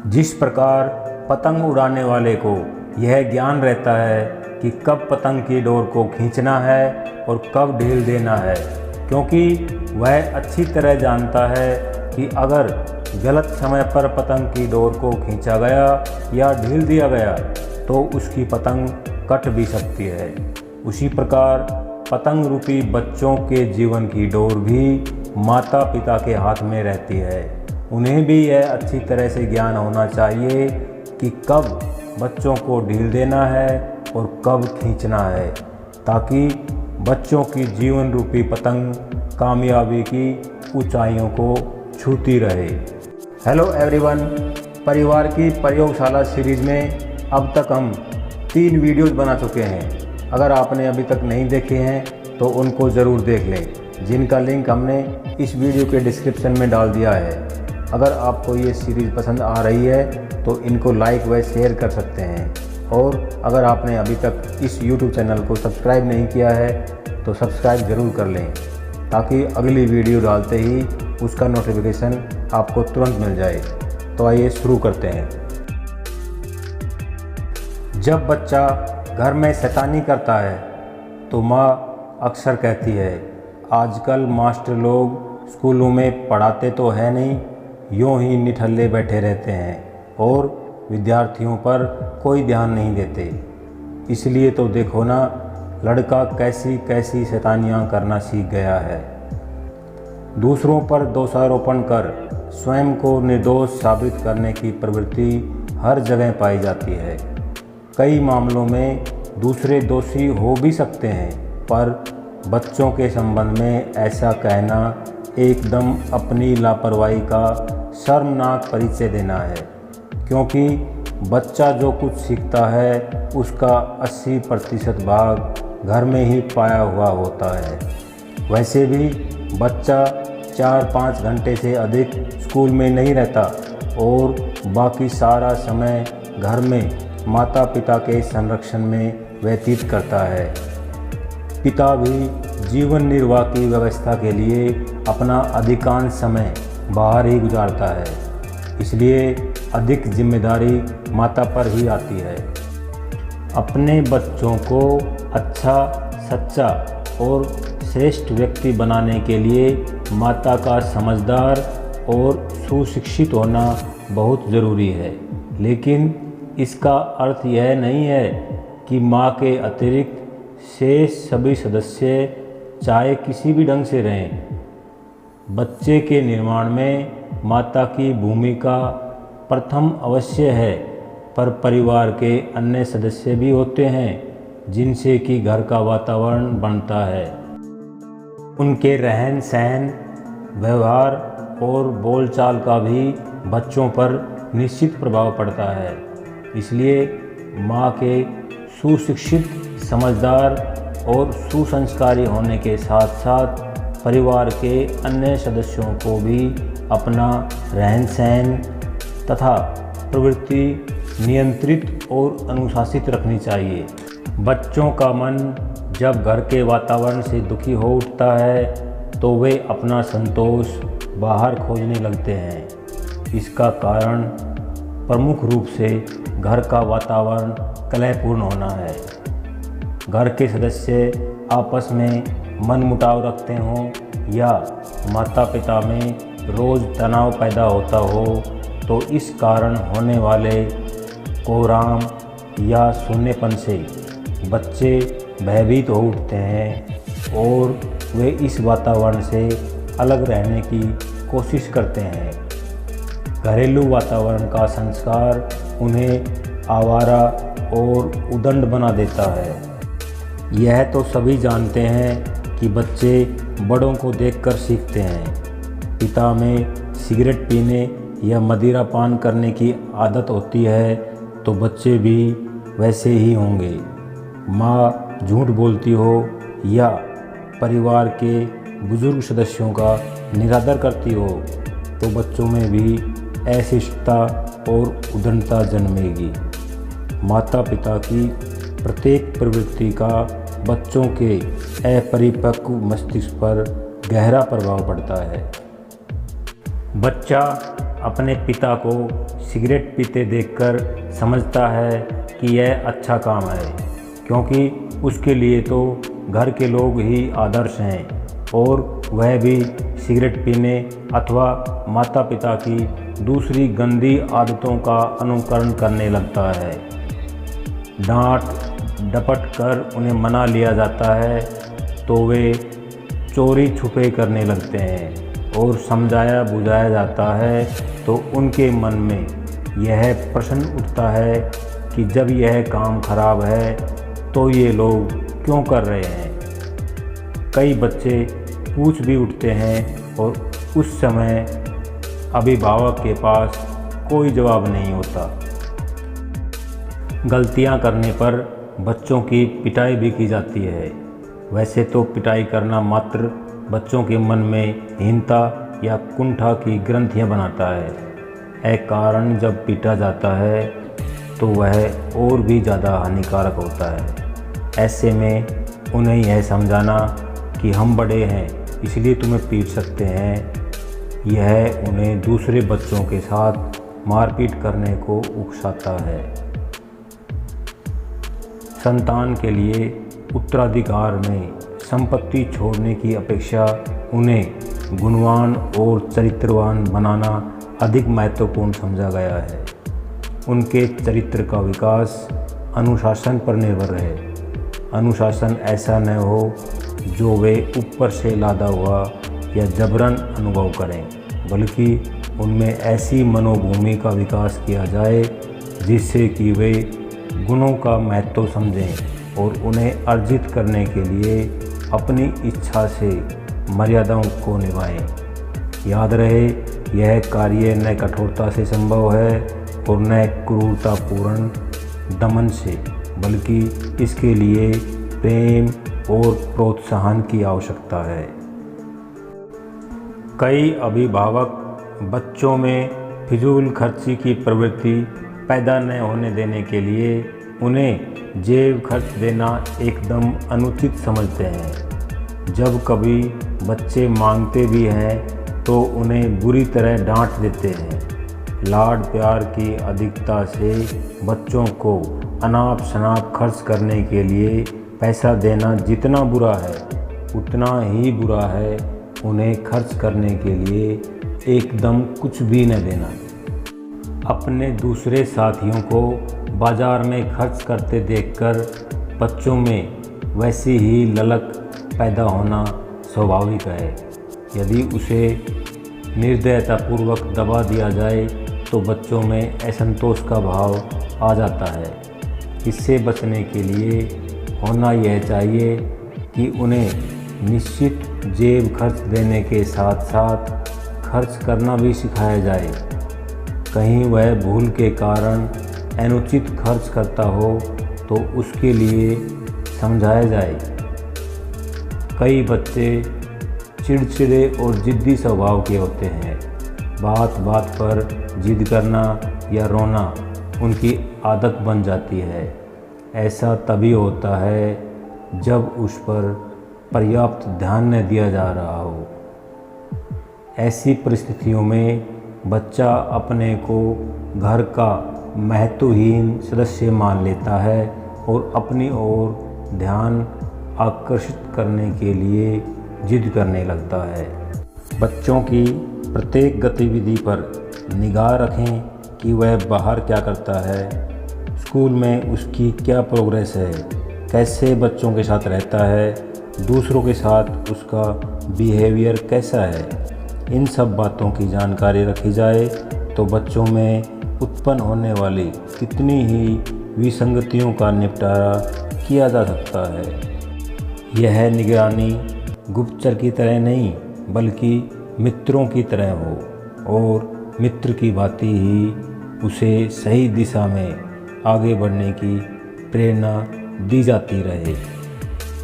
जिस प्रकार पतंग उड़ाने वाले को यह ज्ञान रहता है कि कब पतंग की डोर को खींचना है और कब ढील देना है, क्योंकि वह अच्छी तरह जानता है कि अगर गलत समय पर पतंग की डोर को खींचा गया या ढील दिया गया तो उसकी पतंग कट भी सकती है। उसी प्रकार पतंग रूपी बच्चों के जीवन की डोर भी माता पिता के हाथ में रहती है। उन्हें भी यह अच्छी तरह से ज्ञान होना चाहिए कि कब बच्चों को ढील देना है और कब खींचना है, ताकि बच्चों की जीवन रूपी पतंग कामयाबी की ऊंचाइयों को छूती रहे। हेलो एवरीवन, परिवार की प्रयोगशाला सीरीज़ में अब तक हम 3 वीडियोज़ बना चुके हैं। अगर आपने अभी तक नहीं देखे हैं तो उनको ज़रूर देख लें, जिनका लिंक हमने इस वीडियो के डिस्क्रिप्शन में डाल दिया है। अगर आपको ये सीरीज़ पसंद आ रही है तो इनको लाइक व शेयर कर सकते हैं, और अगर आपने अभी तक इस YouTube चैनल को सब्सक्राइब नहीं किया है तो सब्सक्राइब ज़रूर कर लें, ताकि अगली वीडियो डालते ही उसका नोटिफिकेशन आपको तुरंत मिल जाए। तो आइए शुरू करते हैं। जब बच्चा घर में शैतानी करता है तो माँ अक्सर कहती है, आजकल मास्टर लोग स्कूलों में पढ़ाते तो है नहीं, यूँ ही निठल्ले बैठे रहते हैं और विद्यार्थियों पर कोई ध्यान नहीं देते। इसलिए तो देखो ना, लड़का कैसी कैसी शैतानियाँ करना सीख गया है। दूसरों पर दोषारोपण कर स्वयं को निर्दोष साबित करने की प्रवृत्ति हर जगह पाई जाती है। कई मामलों में दूसरे दोषी हो भी सकते हैं, पर बच्चों के संबंध में ऐसा कहना एकदम अपनी लापरवाही का शर्मनाक परिचय देना है, क्योंकि बच्चा जो कुछ सीखता है उसका 80% भाग घर में ही पाया हुआ होता है। वैसे भी बच्चा 4-5 घंटे से अधिक स्कूल में नहीं रहता और बाकी सारा समय घर में माता पिता के संरक्षण में व्यतीत करता है। पिता भी जीवन निर्वाह की व्यवस्था के लिए अपना अधिकांश समय बाहर ही गुजारता है, इसलिए अधिक जिम्मेदारी माता पर ही आती है। अपने बच्चों को अच्छा, सच्चा और श्रेष्ठ व्यक्ति बनाने के लिए माता का समझदार और सुशिक्षित होना बहुत ज़रूरी है, लेकिन इसका अर्थ यह नहीं है कि माँ के अतिरिक्त शेष सभी सदस्य चाहे किसी भी ढंग से रहें। बच्चे के निर्माण में माता की भूमिका प्रथम अवश्य है, पर परिवार के अन्य सदस्य भी होते हैं जिनसे कि घर का वातावरण बनता है। उनके रहन सहन, व्यवहार और बोलचाल का भी बच्चों पर निश्चित प्रभाव पड़ता है। इसलिए माँ के सुशिक्षित, समझदार और सुसंस्कारी होने के साथ साथ परिवार के अन्य सदस्यों को भी अपना रहन सहन तथा प्रवृत्ति नियंत्रित और अनुशासित रखनी चाहिए। बच्चों का मन जब घर के वातावरण से दुखी हो उठता है तो वे अपना संतोष बाहर खोजने लगते हैं। इसका कारण प्रमुख रूप से घर का वातावरण कलहपूर्ण होना है। घर के सदस्य आपस में मनमुटाव रखते हों या माता पिता में रोज़ तनाव पैदा होता हो, तो इस कारण होने वाले कोहराम या शून्यपन से बच्चे भयभीत हो उठते हैं और वे इस वातावरण से अलग रहने की कोशिश करते हैं। घरेलू वातावरण का संस्कार उन्हें आवारा और उदंड बना देता है। यह तो सभी जानते हैं कि बच्चे बड़ों को देखकर सीखते हैं। पिता में सिगरेट पीने या मदिरा पान करने की आदत होती है तो बच्चे भी वैसे ही होंगे। माँ झूठ बोलती हो या परिवार के बुजुर्ग सदस्यों का निरादर करती हो तो बच्चों में भी अशिष्टता और उद्दंडता जन्मेगी। माता पिता की प्रत्येक प्रवृत्ति का बच्चों के अपरिपक्व मस्तिष्क पर गहरा प्रभाव पड़ता है। बच्चा अपने पिता को सिगरेट पीते देखकर समझता है कि यह अच्छा काम है, क्योंकि उसके लिए तो घर के लोग ही आदर्श हैं और वह भी सिगरेट पीने अथवा माता पिता की दूसरी गंदी आदतों का अनुकरण करने लगता है। डांट डपट कर उन्हें मना लिया जाता है तो वे चोरी छुपे करने लगते हैं और समझाया बुझाया जाता है तो उनके मन में यह प्रश्न उठता है कि जब यह काम खराब है तो ये लोग क्यों कर रहे हैं। कई बच्चे पूछ भी उठते हैं और उस समय अभिभावक के पास कोई जवाब नहीं होता। गलतियां करने पर बच्चों की पिटाई भी की जाती है। वैसे तो पिटाई करना मात्र बच्चों के मन में हीनता या कुंठा की ग्रंथियां बनाता है। एक कारण जब पीटा जाता है तो वह और भी ज़्यादा हानिकारक होता है। ऐसे में उन्हें यह समझाना कि हम बड़े हैं इसलिए तुम्हें पीट सकते हैं, यह उन्हें दूसरे बच्चों के साथ मारपीट करने को उकसाता है। संतान के लिए उत्तराधिकार में संपत्ति छोड़ने की अपेक्षा उन्हें गुणवान और चरित्रवान बनाना अधिक महत्वपूर्ण समझा गया है। उनके चरित्र का विकास अनुशासन पर निर्भर है। अनुशासन ऐसा न हो जो वे ऊपर से लादा हुआ या जबरन अनुभव करें, बल्कि उनमें ऐसी मनोभूमि का विकास किया जाए जिससे कि वे गुणों का महत्व समझें और उन्हें अर्जित करने के लिए अपनी इच्छा से मर्यादाओं को निभाएं। याद रहे, यह कार्य न कठोरता से संभव है और न क्रूरतापूर्ण दमन से, बल्कि इसके लिए प्रेम और प्रोत्साहन की आवश्यकता है। कई अभिभावक बच्चों में फिजूल खर्ची की प्रवृत्ति पैदा न होने देने के लिए उन्हें जेब खर्च देना एकदम अनुचित समझते हैं। जब कभी बच्चे मांगते भी हैं तो उन्हें बुरी तरह डांट देते हैं। लाड प्यार की अधिकता से बच्चों को अनाप शनाप खर्च करने के लिए पैसा देना जितना बुरा है उतना ही बुरा है उन्हें खर्च करने के लिए एकदम कुछ भी न देना। अपने दूसरे साथियों को बाज़ार में खर्च करते देखकर बच्चों में वैसी ही ललक पैदा होना स्वाभाविक है। यदि उसे निर्दयतापूर्वक दबा दिया जाए तो बच्चों में असंतोष का भाव आ जाता है। इससे बचने के लिए होना यह चाहिए कि उन्हें निश्चित जेब खर्च देने के साथ साथ खर्च करना भी सिखाया जाए। कहीं वह भूल के कारण अनुचित खर्च करता हो तो उसके लिए समझाया जाए। कई बच्चे चिड़चिड़े और ज़िद्दी स्वभाव के होते हैं। बात बात पर जिद करना या रोना उनकी आदत बन जाती है। ऐसा तभी होता है जब उस पर पर्याप्त ध्यान न दिया जा रहा हो। ऐसी परिस्थितियों में बच्चा अपने को घर का महत्वहीन सदस्य मान लेता है और अपनी ओर ध्यान आकर्षित करने के लिए जिद करने लगता है। बच्चों की प्रत्येक गतिविधि पर निगाह रखें कि वह बाहर क्या करता है, स्कूल में उसकी क्या प्रोग्रेस है, कैसे बच्चों के साथ रहता है, दूसरों के साथ उसका बिहेवियर कैसा है। इन सब बातों की जानकारी रखी जाए तो बच्चों में उत्पन्न होने वाली कितनी ही विसंगतियों का निपटारा किया जा सकता है। यह निगरानी गुप्तचर की तरह नहीं बल्कि मित्रों की तरह हो और मित्र की भांति ही उसे सही दिशा में आगे बढ़ने की प्रेरणा दी जाती रहे।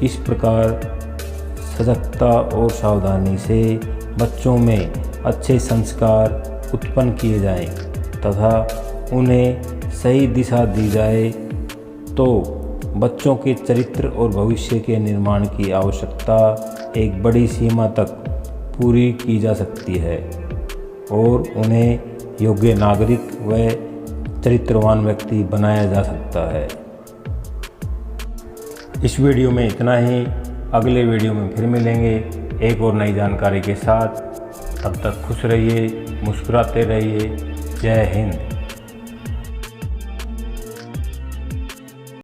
इस प्रकार सजगता और सावधानी से बच्चों में अच्छे संस्कार उत्पन्न किए जाएं तथा उन्हें सही दिशा दी जाए तो बच्चों के चरित्र और भविष्य के निर्माण की आवश्यकता एक बड़ी सीमा तक पूरी की जा सकती है और उन्हें योग्य नागरिक व चरित्रवान व्यक्ति बनाया जा सकता है। इस वीडियो में इतना ही। अगले वीडियो में फिर मिलेंगे एक और नई जानकारी के साथ। तब तक खुश रहिए, मुस्कुराते रहिए। जय हिंद।